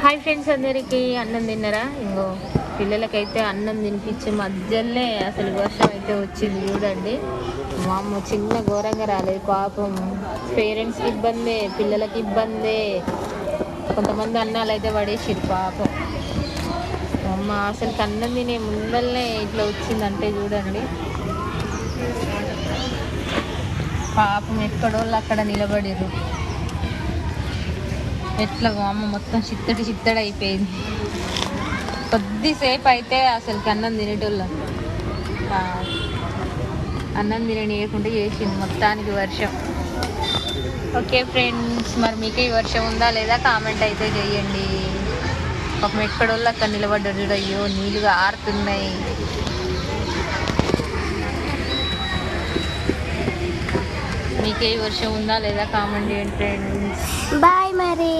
Hi friends, అందరికీ అన్నం తిన్నారా? ఇంకో పిల్లలకైతే అన్నం తినిపించే మధ్యలోనే అసలు వర్షం అయితే వచ్చింది చూడండి. మా అమ్మ చిన్న ఘోరంగా రాలేదు పాపం. పేరెంట్స్కి ఇబ్బందే, పిల్లలకి ఇబ్బందే. కొంతమంది అన్నాలు అయితే పడేసిరు పాపం. అమ్మ అసలు అన్నం తినే ముందరనే ఇట్లా వచ్చిందంటే చూడండి. పాపం ఎక్కడోళ్ళు అక్కడ నిలబడిరు. ఎట్లా అమ్మ మొత్తం చిత్తడి అయిపోయింది. కొద్దిసేపు అయితే అసలు అన్నం తినేటోళ్ళం. అన్నం తిననీయకుండా చేసింది మొత్తానికి వర్షం. ఓకే ఫ్రెండ్స్, మరి మీకు ఈ వర్షం ఉందా లేదా కామెంట్ అయితే చేయండి. పాపం ఎక్కడోళ్ళు అక్కడ నిలబడ్డారు చూడ, అయ్యో నీళ్ళుగా ఆరుతున్నాయి. మీకే వర్షం ఉందా లేదా కామెంట్ చేయండి ఫ్రెండ్స్. బాయ్ మరి.